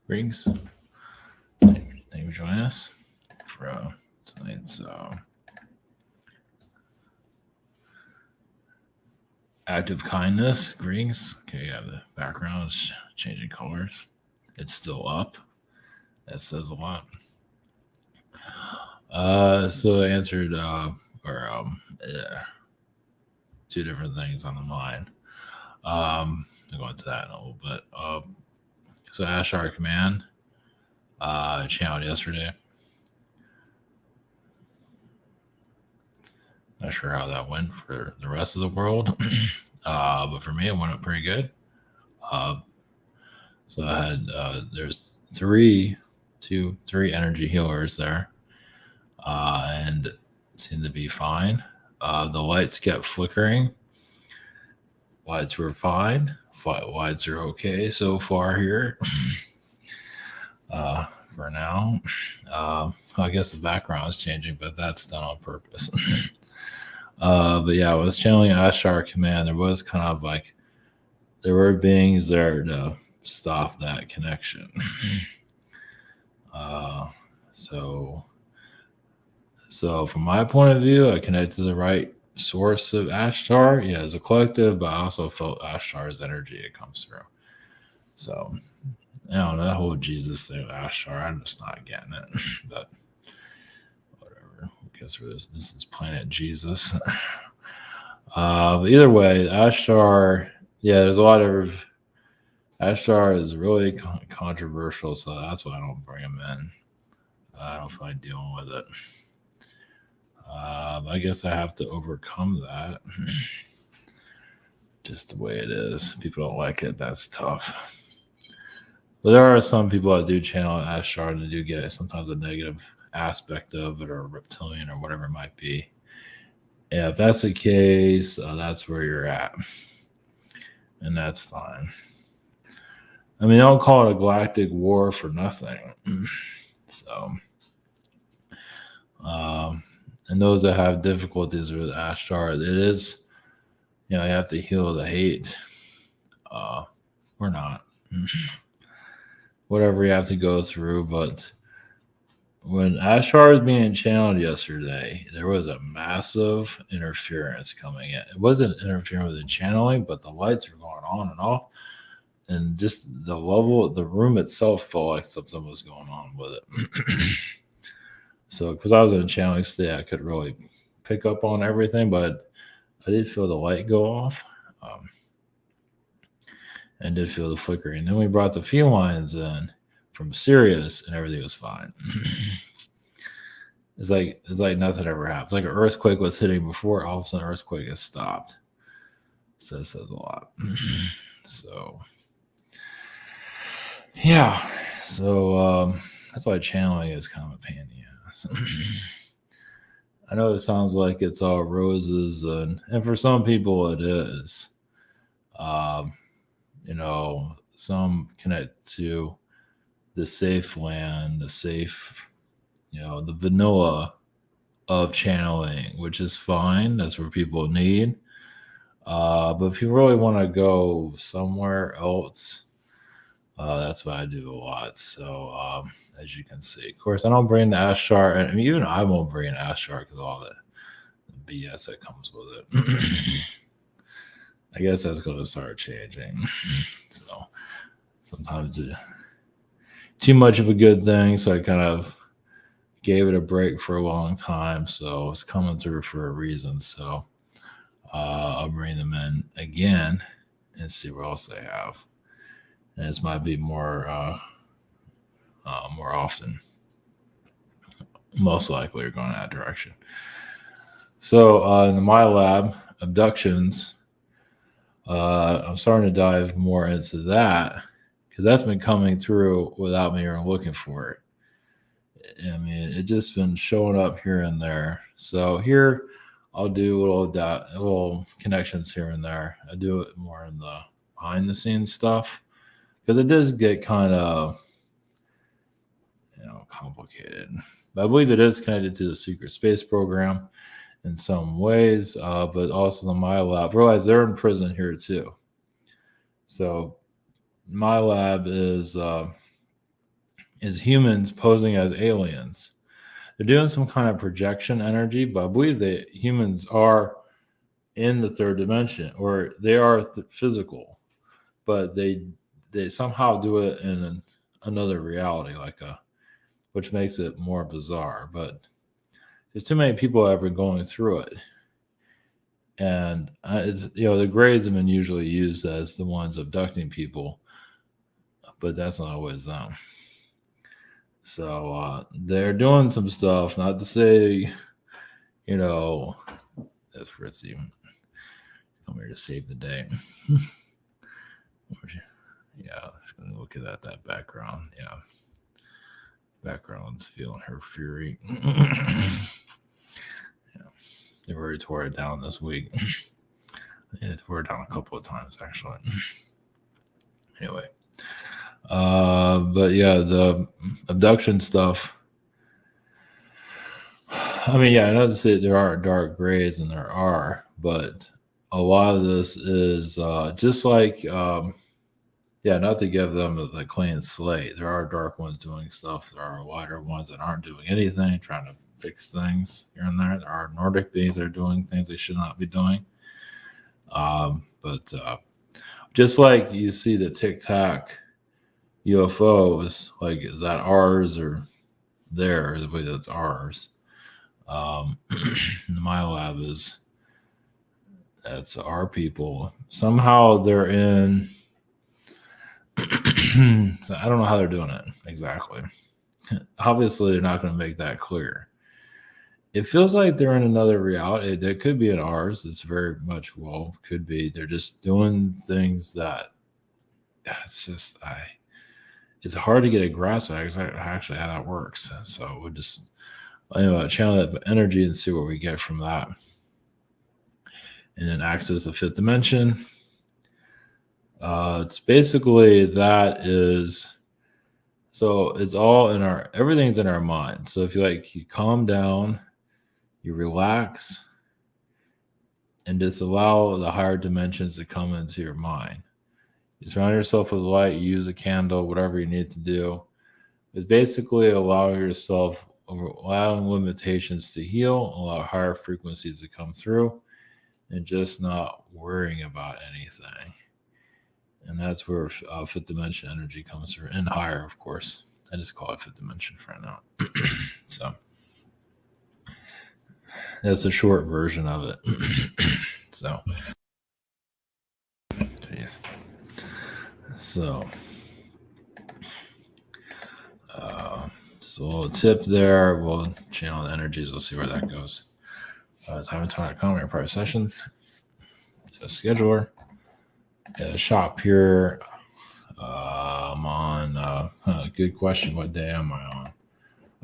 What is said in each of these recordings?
Greetings. Thank you for joining us for tonight's act of kindness. Greetings. Okay, yeah, the background is changing colors. It's still up. That says a lot. So I answered two different things on the mind. I'll go into that in a little bit. So Ashtar command channeled yesterday. Not sure how that went for the rest of the world, but for me, it went up pretty good. So I had there's three energy healers there, and it seemed to be fine. The lights kept flickering. Lights were fine. Lights are okay so far here. For now, I guess the background is changing, but that's done on purpose. But yeah, I was channeling Ashtar command. There was kind of like there were beings there to stop that connection. So from my point of view, I connected to the right source of Ashtar. Yeah, as a collective, but I also felt Ashtar's energy that comes through. So I don't know, that whole Jesus thing with Ashtar, I'm just not getting it. But whatever. I guess this is Planet Jesus. But either way, Ashtar, yeah, there's a lot of Ashtar is really controversial, so that's why I don't bring him in. I don't feel like dealing with it. I guess I have to overcome that. Just the way it is. People don't like it. That's tough. But there are some people that do channel Ashtar that do get sometimes a negative aspect of it, or reptilian, or whatever it might be. Yeah, if that's the case, that's where you're at. And that's fine. I mean, don't call it a galactic war for nothing. So, and those that have difficulties with Ashtar, it is, you have to heal the hate. Or not. Whatever you have to go through. But when Ashtar was being channeled yesterday, there was a massive interference coming in. It wasn't interfering with the channeling, but the lights were going on and off. And just the room itself felt like something was going on with it. So, because I was in a channeling state, I could really pick up on everything, but I did feel the light go off, and did feel the flickering. And then we brought the felines in from Sirius, and everything was fine. It's like nothing ever happened. It's like an earthquake was hitting before, all of a sudden, earthquake has stopped. So it says a lot. So. Yeah, so that's why channeling is kind of a pain in the ass. I know it sounds like it's all roses, and for some people it is. Some connect to the safe land, the safe, the vanilla of channeling, which is fine. That's where people need. But if you really want to go somewhere else, that's what I do a lot. So, as you can see, of course, I don't bring the Ashtar, and even I won't bring an Ashtar because of all the BS that comes with it. I guess that's going to start changing. So, sometimes it's too much of a good thing. So, I kind of gave it a break for a long time. So, it's coming through for a reason. So, I'll bring them in again and see what else they have. And this might be more often. Most likely, you're going in that direction. So in the MiLab, Abductions, I'm starting to dive more into that because that's been coming through without me even looking for it. I mean, it's just been showing up here and there. So here, I'll do little connections here and there. I do it more in the behind the scenes stuff. Because it does get kind of, complicated. But I believe it is connected to the secret space program in some ways, but also the MiLab. Realize they're in prison here too. So MiLab is is humans posing as aliens. They're doing some kind of projection energy, but I believe that humans are in the third dimension, or they are physical, but they somehow do it in another reality, which makes it more bizarre. But there's too many people ever going through it, and it's, the grays have been usually used as the ones abducting people, but that's not always them. So they're doing some stuff. Not to say, that's Fritzy. Come here to save the day. Yeah, just gonna look at that background. Yeah, background's feeling her fury. Yeah, they already tore it down this week. Yeah, they tore it down a couple of times actually. Anyway, but yeah, the abduction stuff. I mean, yeah, not to say there are dark grays, and there are, but a lot of this is just like, not to give them the clean slate. There are dark ones doing stuff. There are lighter ones that aren't doing anything, trying to fix things here and there. There are Nordic beings that are doing things they should not be doing. But just like you see the Tic Tac UFOs, like, is that ours or theirs? I believe that's ours. The MiLab that's our people. Somehow they're in. So I don't know how they're doing it exactly. Obviously, they're not going to make that clear. It feels like they're in another reality. That could be in ours. It's very much, could be. They're just doing things that it's hard to get a grasp of actually how that works. So we'll just channel that energy and see what we get from that. And then access the fifth dimension. It's basically so it's all everything's in our mind. So if you calm down, you relax, and just allow the higher dimensions to come into your mind. You surround yourself with light, you use a candle, whatever you need to do. It's basically allowing limitations to heal, allow higher frequencies to come through, and just not worrying about anything. And that's where fifth dimension energy comes through, and higher, of course. I just call it fifth dimension for now. So that's a short version of it. So, geez. So a little tip there. We'll channel the energies. We'll see where that goes. It's HighMetonic.com, your private sessions. A scheduler. Shop here. I'm on. Good question. What day am I on?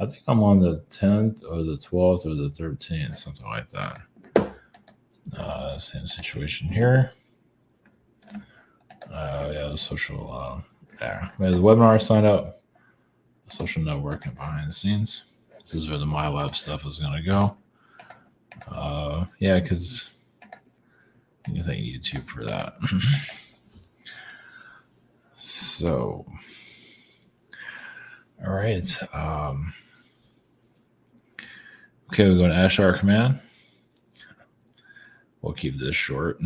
I think I'm on the 10th or the 12th or the 13th, something like that. Same situation here. The social. The webinar sign up. Social networking behind the scenes. This is where the MiLab stuff is going to go. Because you thank YouTube for that. So, all right. Okay, we're going to Ashtar command. We'll keep this short.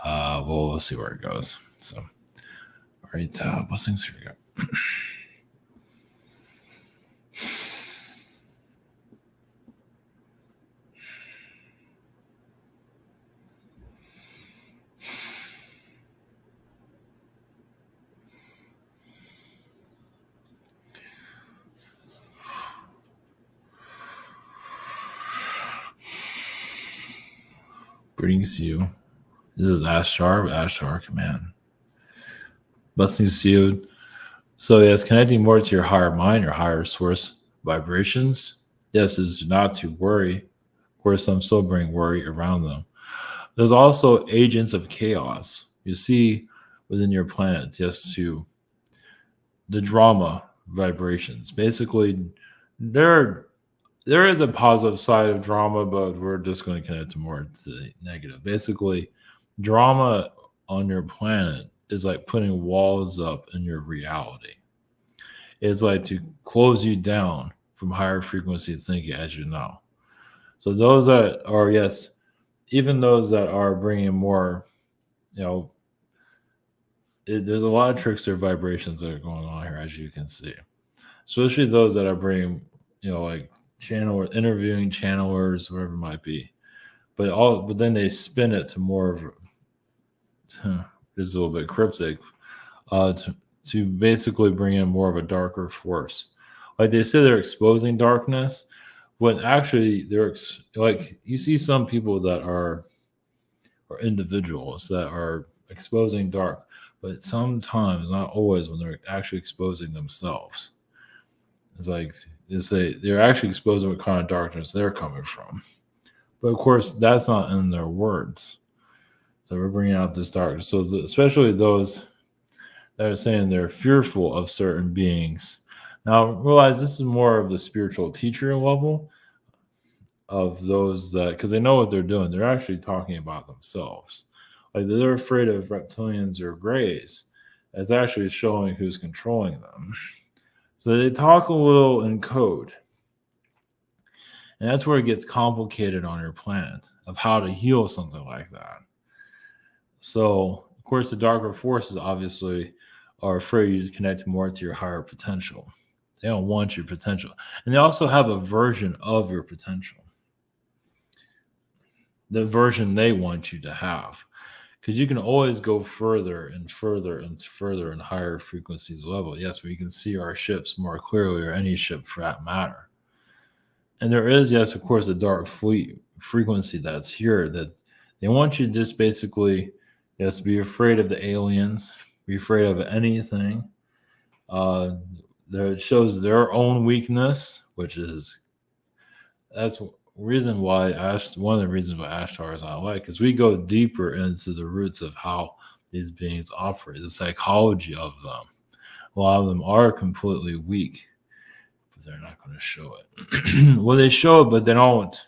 We'll see where it goes. So, all right. Blessings. Here we go. Greetings to you. This is Ashtar command. Blessings to you. So yes, connecting more to your higher mind, your higher source vibrations. Yes, is not to worry. Of course, some still bring worry around them. There's also agents of chaos. You see within your planet, yes, to the drama vibrations. Basically, there is a positive side of drama, but we're just going to connect to more to the negative. Basically, drama on your planet is like putting walls up in your reality. is like to close you down from higher frequency thinking, as you know. So those that are, yes, even those that are bringing more, you know, there's a lot of trickster vibrations that are going on here, as you can see. Especially those that are bringing, like channel interviewing channelers, whatever it might be. But then they spin it to more of, this is a little bit cryptic, to basically bring in more of a darker force. Like they say they're exposing darkness, when actually like you see some people that are individuals that are exposing dark, but sometimes, not always, when they're actually exposing themselves. It's like they're actually exposing what kind of darkness they're coming from. But of course, that's not in their words. So we're bringing out this darkness. So especially those that are saying they're fearful of certain beings. Now, realize this is more of the spiritual teacher level of those that, because they know what they're doing. They're actually talking about themselves. Like they're afraid of reptilians or grays. It's actually showing who's controlling them. So they talk a little in code. And that's where it gets complicated on your planet of how to heal something like that. So, of course, the darker forces obviously are afraid you to connect more to your higher potential. They don't want your potential. And they also have a version of your potential. The version they want you to have. Because you can always go further and further and further in higher frequencies level. Yes, we can see our ships more clearly, or any ship for that matter. And there is, yes, of course, a dark frequency that's here that they want you to just basically, yes, be afraid of the aliens, be afraid of anything. It shows their own weakness, that's reason why one of the reasons why Ashtar is not like, because we go deeper into the roots of how these beings operate, the psychology of them. A lot of them are completely weak, but they're not going to show it. Well, they show it, but they don't.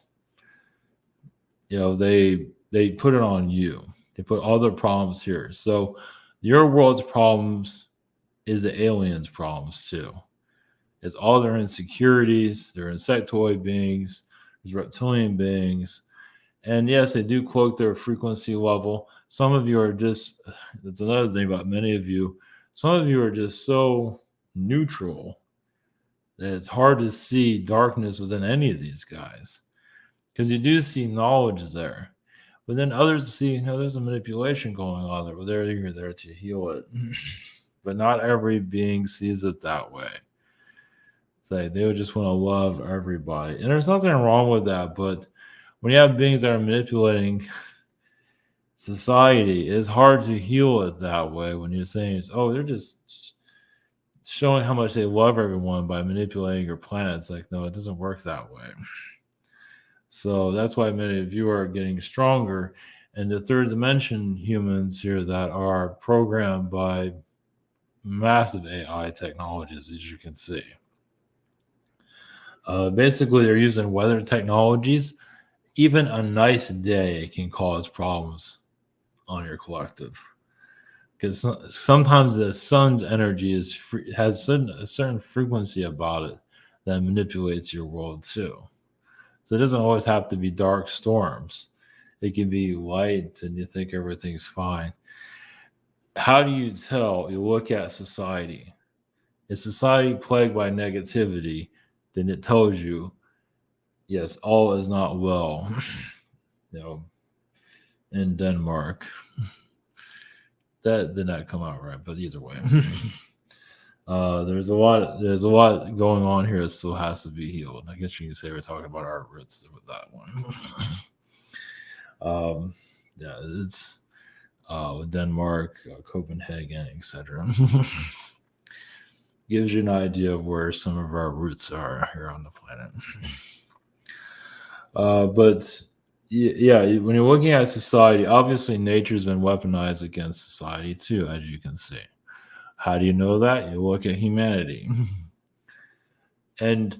They put it on you. They put all their problems here. So your world's problems is the aliens' problems too. It's all their insecurities, their insectoid beings, there's reptilian beings. And yes, they do cloak their frequency level. Some of you are just, that's another thing about many of you, some of you are just so neutral that it's hard to see darkness within any of these guys. Because you do see knowledge there. But then others see, there's a manipulation going on there. Well, you're there to heal it. But not every being sees it that way. It's like they would just want to love everybody. And there's nothing wrong with that. But when you have beings that are manipulating society, it's hard to heal it that way when you're saying, they're just showing how much they love everyone by manipulating your planet. It's like, no, it doesn't work that way. So that's why many of you are getting stronger. And the third dimension humans here that are programmed by massive AI technologies, as you can see. Basically, they're using weather technologies. Even a nice day can cause problems on your collective. Because sometimes the sun's energy has a certain frequency about it that manipulates your world too. So it doesn't always have to be dark storms. It can be light and you think everything's fine. How do you tell? You look at society. Is society plagued by negativity? Then it tells you, yes, all is not well. In Denmark. That did not come out right, but either way. There's a lot going on here that still has to be healed. I guess you can say we're talking about our roots with that one. It's Denmark, Copenhagen, etc. Gives you an idea of where some of our roots are here on the planet. But when you're looking at society, obviously nature's been weaponized against society too, as you can see. How do you know that? You look at humanity. And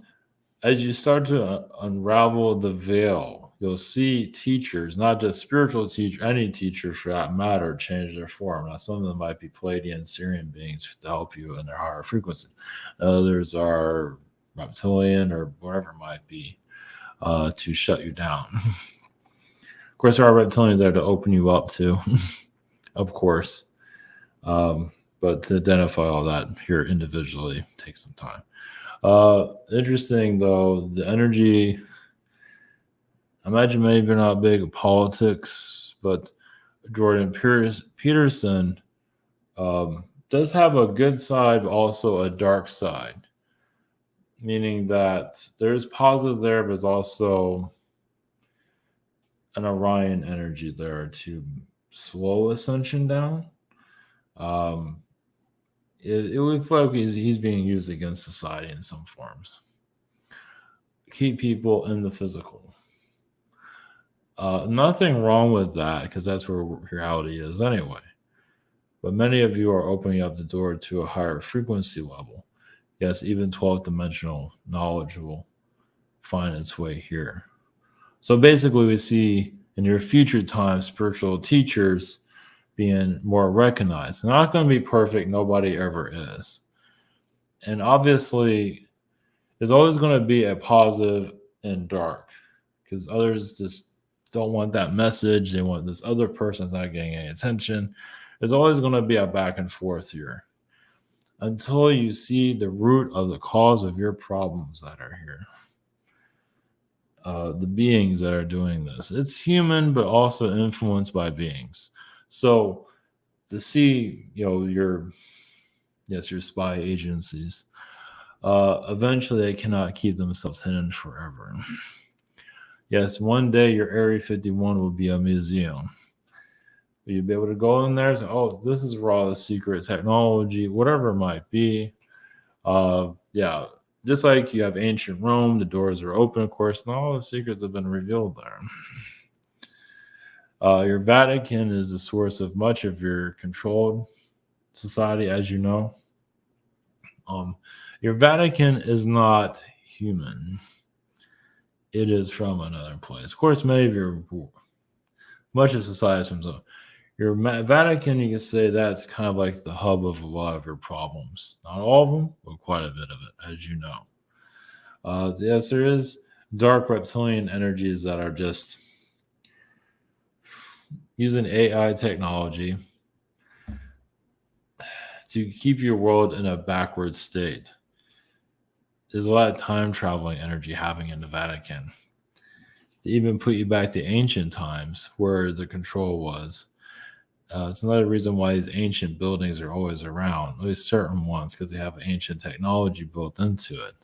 as you start to unravel the veil, you'll see teachers, not just spiritual teachers, any teachers for that matter, change their form. Now, some of them might be Palladian, Syrian beings to help you in their higher frequencies. Others are reptilian or whatever it might be to shut you down. Of course, there are reptilians there to open you up too, of course. But to identify all that here individually takes some time. Interesting though, the energy. I imagine many of you are not big in politics, but Jordan Peterson does have a good side, but also a dark side, meaning that there's positive there, but there's also an Orion energy there to slow ascension down. It would feel like he's being used against society in some forms. Keep people in the physical. Nothing wrong with that because that's where reality is anyway. But many of you are opening up the door to a higher frequency level. Yes, even 12th dimensional knowledge will find its way here. So basically, we see in your future time spiritual teachers being more recognized. They're not going to be perfect. Nobody ever is. And obviously, there's always going to be a positive and dark because others just don't want that message. They want this other person's not getting any attention. There's always going to be a back and forth here until you see the root of the cause of your problems that are here. The beings that are doing this. It's human, but also influenced by beings. So to see, your spy agencies, eventually they cannot keep themselves hidden forever. Yes, one day your Area 51 will be a museum. You'll be able to go in there and say, oh, this is where all the secret technology, whatever it might be. Just like you have ancient Rome, the doors are open, of course, and all the secrets have been revealed there. Your Vatican is the source of much of your controlled society, as you know. Your Vatican is not human. It is from another place. Of course, much of society is from your Vatican, you can say that's kind of like the hub of a lot of your problems. Not all of them, but quite a bit of it, as you know. Yes, there is dark reptilian energies that are just using AI technology to keep your world in a backward state. There's a lot of time traveling energy happening in the Vatican to even put you back to ancient times where the control was. It's another reason why these ancient buildings are always around, at least certain ones, because they have ancient technology built into it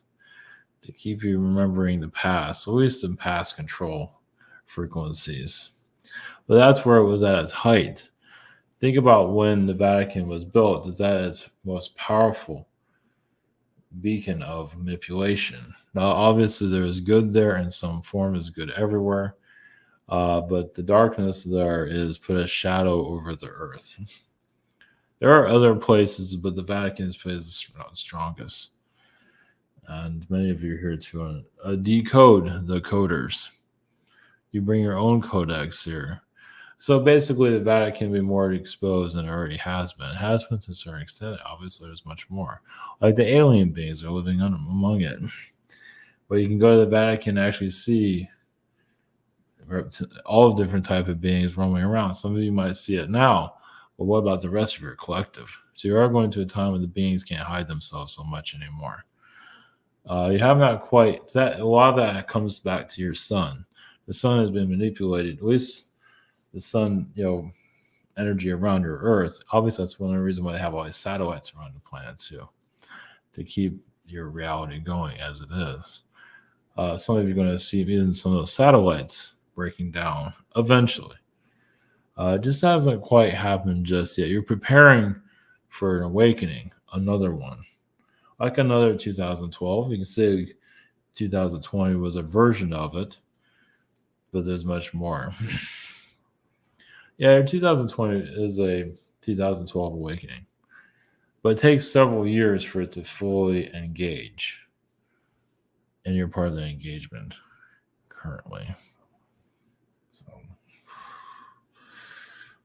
to keep you remembering the past, at least in past control frequencies. But that's where it was at its height. Think about when the Vatican was built. It's at its most powerful beacon of manipulation. Now, obviously, there is good there in some form, is good everywhere. But the darkness there is put a shadow over the earth. There are other places, but the Vatican's place is the strongest. And many of you are here to decode the coders. You bring your own codex here. So basically, the Vatican can be more exposed than it already has been. It has been to a certain extent. Obviously, there's much more. Like the alien beings are living among it. But you can go to the Vatican and actually see all different type of beings roaming around. Some of you might see it now, but what about the rest of your collective? So you are going to a time when the beings can't hide themselves so much anymore. You have not quite that. A lot of that comes back to your sun. The sun has been manipulated. At least the sun, energy around your Earth. Obviously, that's one of the reasons why they have all these satellites around the planet too, to keep your reality going as it is. Some of you are going to see even some of those satellites breaking down eventually. It just hasn't quite happened just yet. You're preparing for an awakening, another one. Like another 2012. You can say 2020 was a version of it, but there's much more. Yeah, 2020 is a 2012 awakening, but it takes several years for it to fully engage. And you're part of the engagement currently. So,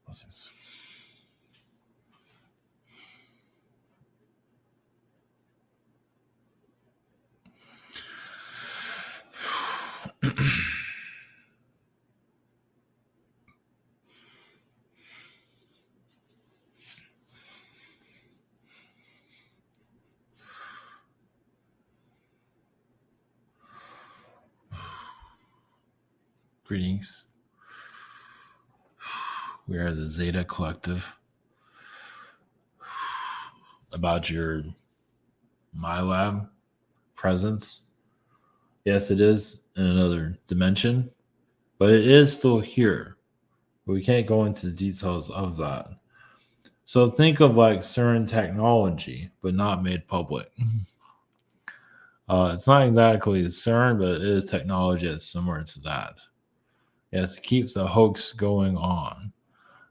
what's this? Greetings. We are the Zeta Collective. About your MiLab presence. Yes, it is in another dimension, but it is still here. We can't go into the details of that. So think of like CERN technology, but not made public. It's not exactly CERN, but it is technology that's similar to that. Yes, it keeps the hoax going on.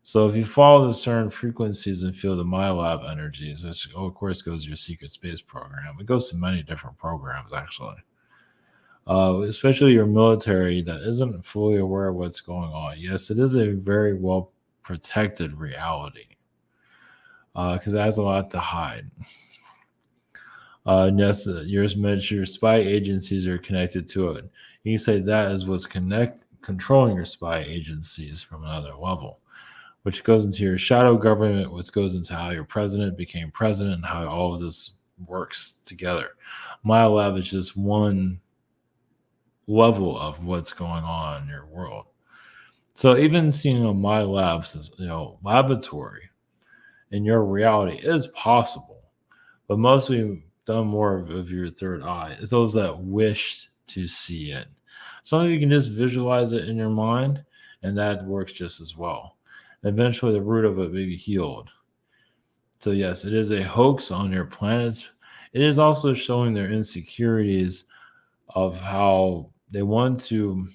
So if you follow the CERN frequencies and feel the MiLab energies, which of course goes to your secret space program, it goes to many different programs actually. Especially your military that isn't fully aware of what's going on. Yes, it is a very well protected reality because it has a lot to hide. And yes, your spy agencies are connected to it. You can say that is what's controlling your spy agencies from another level, which goes into your shadow government, which goes into how your president became president and how all of this works together. MiLab is just one level of what's going on in your world. So even seeing a MiLab's, laboratory in your reality is possible, but mostly done more of your third eye. It's those that wish to see it. Some of you can just visualize it in your mind, and that works just as well. Eventually, the root of it may be healed. So yes, it is a hoax on your planet. It is also showing their insecurities of how they want to,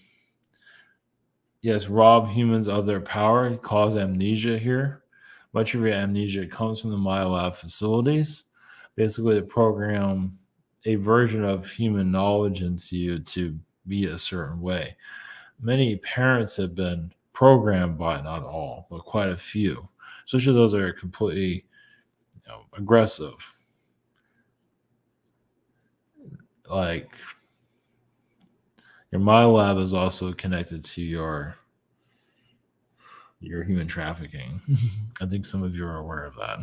yes, rob humans of their power, cause amnesia here. Much of your amnesia comes from the MiLab facilities. Basically, they program a version of human knowledge into you to be a certain way. Many parents have been programmed by, not all, but quite a few, especially those that are completely aggressive. Like your MiLab is also connected to your human trafficking. I think some of you are aware of that.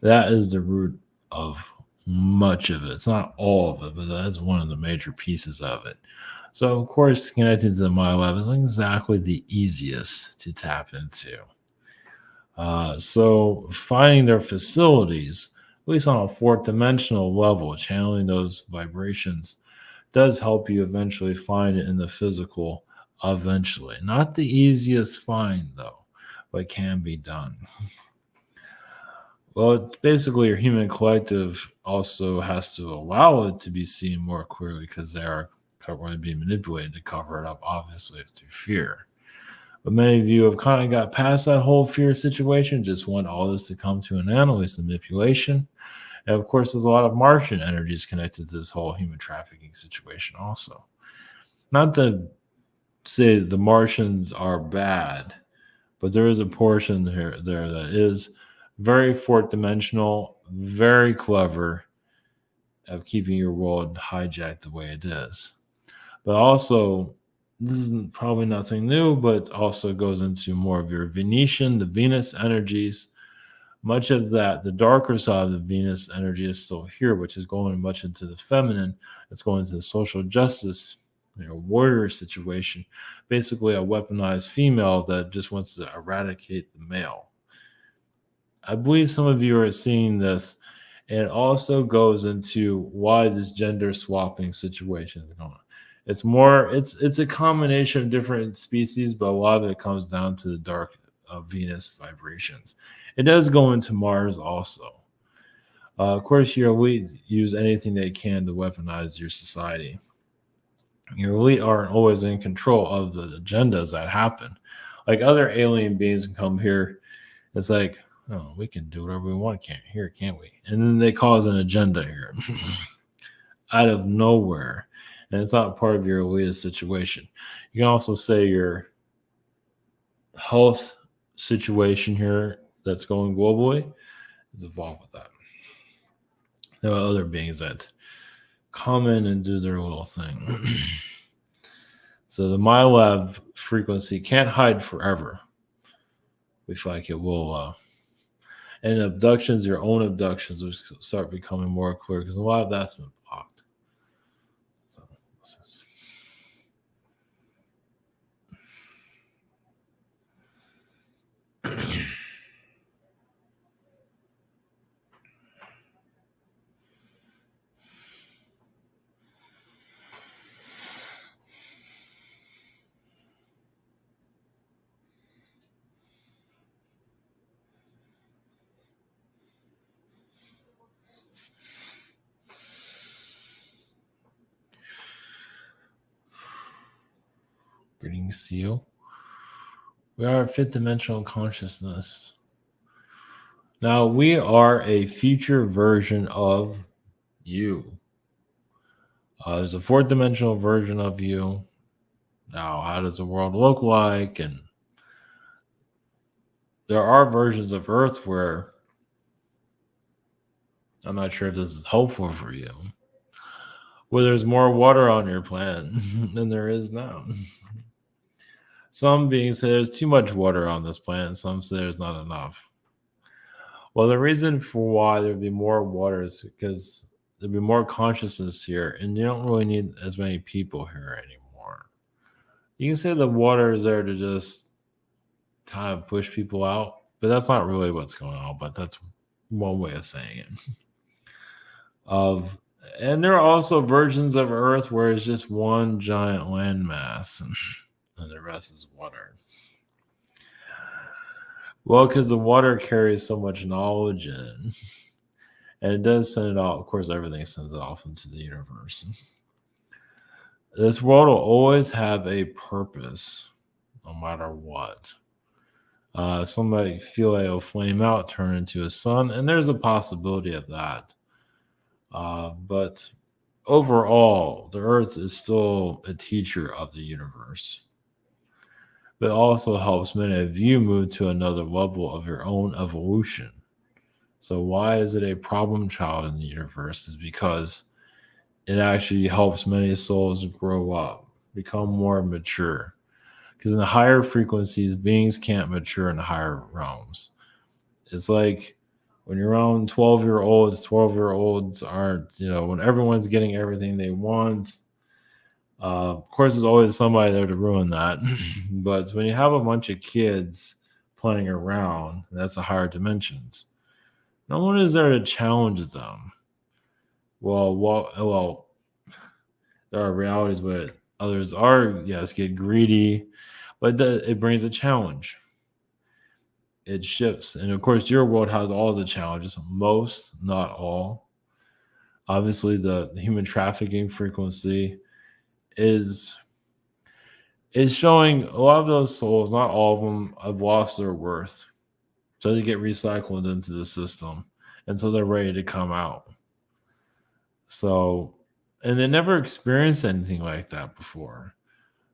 That is the root of much of it. It's not all of it, but that's one of the major pieces of it. So, of course, connecting to the MiLab is not exactly the easiest to tap into. So, finding their facilities, at least on a fourth dimensional level, channeling those vibrations does help you eventually find it in the physical eventually. Not the easiest find, though, but can be done. Well, it's basically your human collective also has to allow it to be seen more clearly because they are currently being manipulated to cover it up, obviously, through fear. But many of you have kind of got past that whole fear situation, just want all this to come to an end, at least manipulation. And of course, there's a lot of Martian energies connected to this whole human trafficking situation, also. Not to say the Martians are bad, but there is a portion there that is very fourth dimensional, very clever of keeping your world hijacked the way it is. But also, this is probably nothing new, but also goes into more of your Venetian, the Venus energies. Much of that, the darker side of the Venus energy is still here, which is going much into the feminine. It's going into the social justice, warrior situation. Basically, a weaponized female that just wants to eradicate the male. I believe some of you are seeing this. And it also goes into why this gender swapping situation is going on. It's a combination of different species, but a lot of it comes down to the dark Venus vibrations. It does go into Mars also. Of course, your elite use anything they can to weaponize your society. Your elite aren't always in control of the agendas that happen. Like other alien beings can come here. It's like, oh, we can do whatever we want can't we? And then they cause an agenda here out of nowhere. and it's not part of your elitist situation. You can also say your health situation here that's going globally is involved with that. There are other beings that come in and do their little thing. So the MiLab frequency can't hide forever. We feel like it will. And abductions, your own abductions, will start becoming more clear because a lot of that's been blocked. So this is. Greetings to you. We are a fifth dimensional consciousness. Now we are a future version of you. There's a fourth dimensional version of you. Now, how does the world look like? And there are versions of Earth where I'm not sure if this is helpful for you, where there's more water on your planet than there is now. Some beings say there's too much water on this planet, some say there's not enough. Well, the reason for why there'd be more water is because there'd be more consciousness here, and you don't really need as many people here anymore. You can say the water is there to just kind of push people out, but that's not really what's going on, but that's one way of saying it. And there are also versions of Earth where it's just one giant landmass and the rest is water. Well, because the water carries so much knowledge in, and it does send it off. Of course, everything sends it off into the universe. This world will always have a purpose, no matter what. Somebody feel like it'll flame out, turn into a sun, and there's a possibility of that. But overall, the Earth is still a teacher of the universe. But it also helps many of you move to another level of your own evolution. So why is it a problem child in the universe? Is because it actually helps many souls grow up, become more mature. Because in the higher frequencies, beings can't mature in the higher realms. It's like when you're around 12-year-olds, 12-year-olds aren't, when everyone's getting everything they want. Of course, there's always somebody there to ruin that. But when you have a bunch of kids playing around, that's the higher dimensions. No one is there to challenge them. Well, there are realities where others are, yes, get greedy, but it brings a challenge. It shifts. And of course, your world has all the challenges, most, not all. Obviously, the human trafficking frequency is showing a lot of those souls, not all of them, have lost their worth. So they get recycled into the system. And so they're ready to come out. So, and they never experienced anything like that before.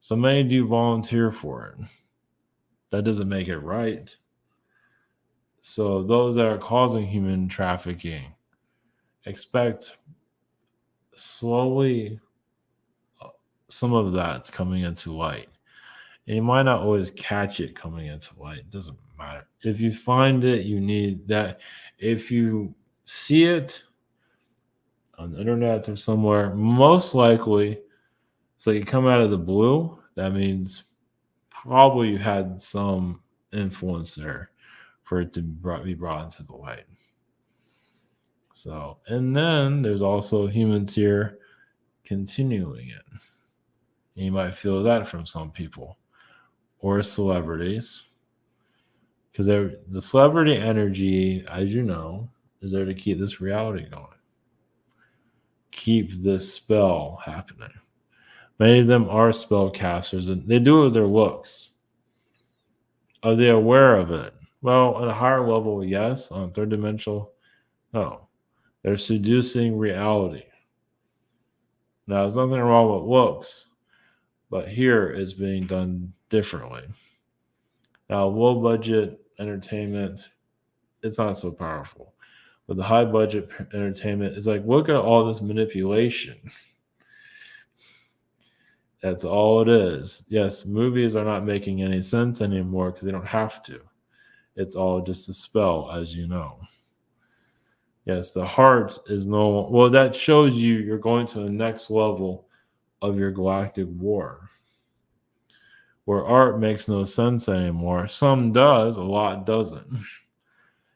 So many do volunteer for it. That doesn't make it right. So those that are causing human trafficking, expect slowly some of that's coming into light. And you might not always catch it coming into light. It doesn't matter. If you find it, you need that. If you see it on the internet or somewhere, most likely it's like you come out of the blue. That means probably you had some influence there for it to be brought into the light. So, and then there's also humans here continuing it. And you might feel that from some people or celebrities, because the celebrity energy, as you know, is there to keep this reality going, keep this spell happening. Many of them are spellcasters, and they do it with their looks. Are they aware of it? Well, at a higher level, yes. On third dimensional, no. They're seducing reality. Now, there's nothing wrong with looks, but here it's being done differently. Now, low budget entertainment, it's not so powerful. But the high budget entertainment is like, look at all this manipulation. That's all it is. Yes, movies are not making any sense anymore because they don't have to. It's all just a spell, as you know. Yes, the heart is no. Well, that shows you're going to the next level of your galactic war, where art makes no sense anymore. Some does, a lot doesn't.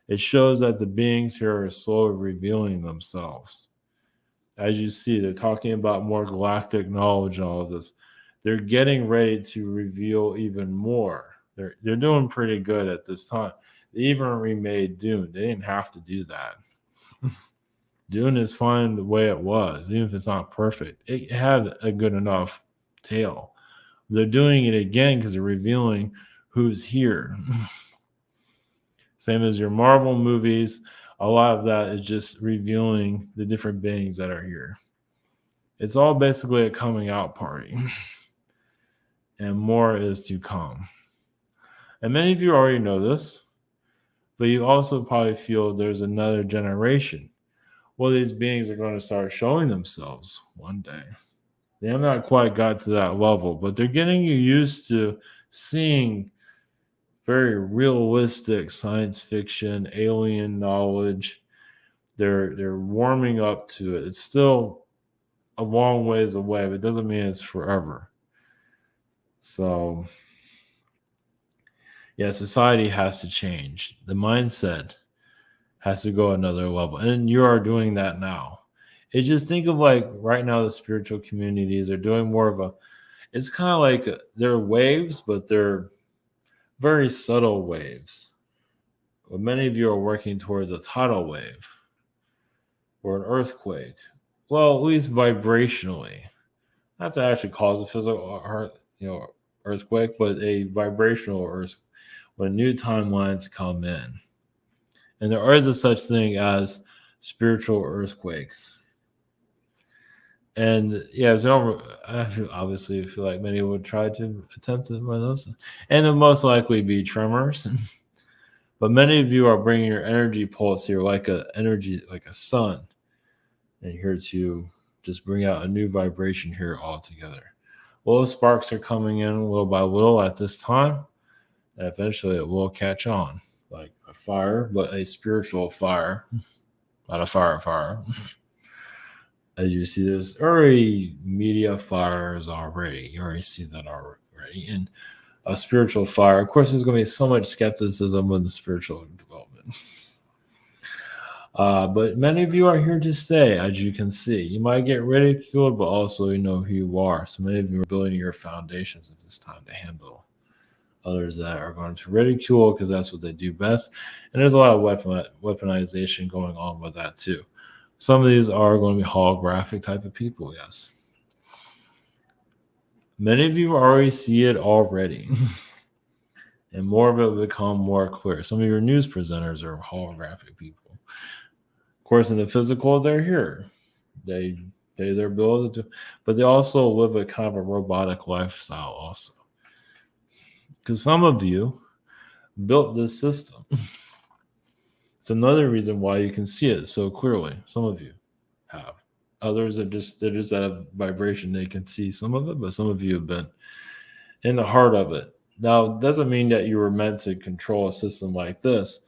It shows that the beings here are slowly revealing themselves. As you see, they're talking about more galactic knowledge and all of this. They're getting ready to reveal even more. They're doing pretty good at this time. They even remade Dune. They didn't have to do that. Dune is fine the way it was, even if it's not perfect. It had a good enough tale. They're doing it again because they're revealing who's here. Same as your Marvel movies, a lot of that is just revealing the different beings that are here. It's all basically a coming out party. And more is to come. And many of you already know this, but you also probably feel there's another generation. Well, these beings are going to start showing themselves one day. They have not quite got to that level, but they're getting you used to seeing very realistic science fiction, alien knowledge. They're warming up to it. It's still a long ways away, but it doesn't mean it's forever. So, yeah, society has to change. The mindset has to go another level. And you are doing that now. It's just think of like right now the spiritual communities are doing more of it's kind of like they're waves, but they're very subtle waves. But many of you are working towards a tidal wave or an earthquake. Well, at least vibrationally. Not to actually cause a physical earthquake, but a vibrational earthquake when new timelines come in. And there is a such thing as spiritual earthquakes. And yeah, so obviously I feel like many would try to attempt to one of those. And it'll most likely be tremors. But many of you are bringing your energy pulse here like a sun. And here to just bring out a new vibration here altogether. Well, the sparks are coming in little by little at this time. And eventually it will catch on. Like a fire, but a spiritual fire. Not a fire. As you see, there's already media fires already. You already see that already. And a spiritual fire. Of course, there's going to be so much skepticism with the spiritual development. But many of you are here to stay, as you can see. You might get ridiculed, but also you know who you are. So many of you are building your foundations at this time to handle others that are going to ridicule because that's what they do best. And there's a lot of weaponization going on with that too. Some of these are going to be holographic type of people, yes. Many of you already see it already. And more of it will become more clear. Some of your news presenters are holographic people. Of course, in the physical, they're here. They pay their bills, but they also live a kind of a robotic lifestyle also. Because some of you built this system. It's another reason why you can see it so clearly. Some of you have. Others they're just at a vibration. They can see some of it, but some of you have been in the heart of it. Now, it doesn't mean that you were meant to control a system like this.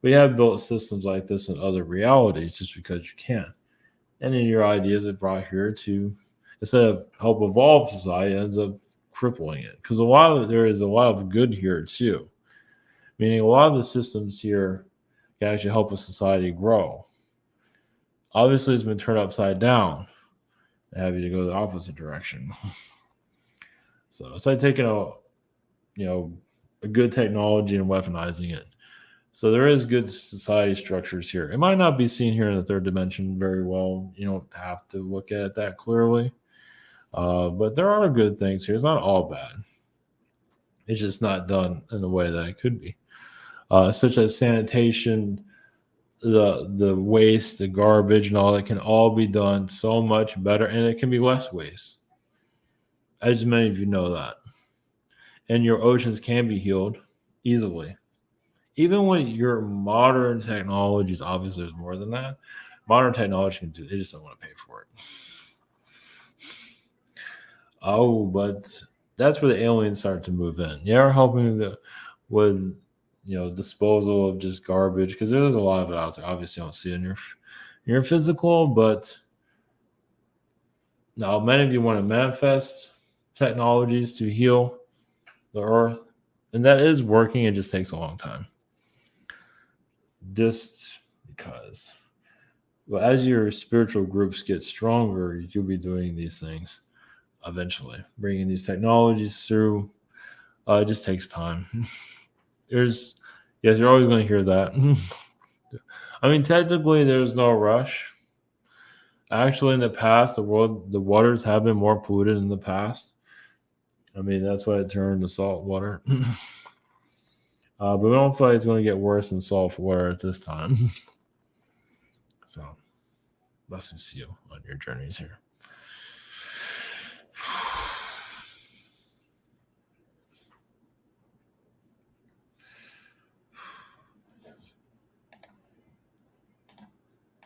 We have built systems like this in other realities just because you can. And then your ideas are brought here to, instead of help evolve society, ends up crippling it. Because there is a lot of good here too. Meaning a lot of the systems here can actually help a society grow. Obviously, it's been turned upside down and have you to go the opposite direction. So it's like taking a good technology and weaponizing it. So there is good society structures here. It might not be seen here in the third dimension very well. You don't have to look at it that clearly. But there are good things here. It's not all bad. It's just not done in the way that it could be. Such as sanitation, the waste, the garbage, and all that can all be done so much better, and it can be less waste. As many of you know that, and your oceans can be healed easily. Even with your modern technologies, obviously there's more than that. Modern technology can do. They just don't want to pay for it. Oh, but that's where the aliens start to move in. They're helping with disposal of just garbage, because there's a lot of it out there. Obviously, you don't see it in your physical, but now many of you want to manifest technologies to heal the earth, and that is working. It just takes a long time, just because. But as your spiritual groups get stronger, you'll be doing these things eventually, bringing these technologies through. It just takes time. Yes, you're always going to hear that. I mean, technically, there's no rush. Actually, in the past, the waters have been more polluted in the past. I mean, that's why it turned to salt water. But we don't feel like it's going to get worse than salt water at this time. So, blessings to you on your journeys here.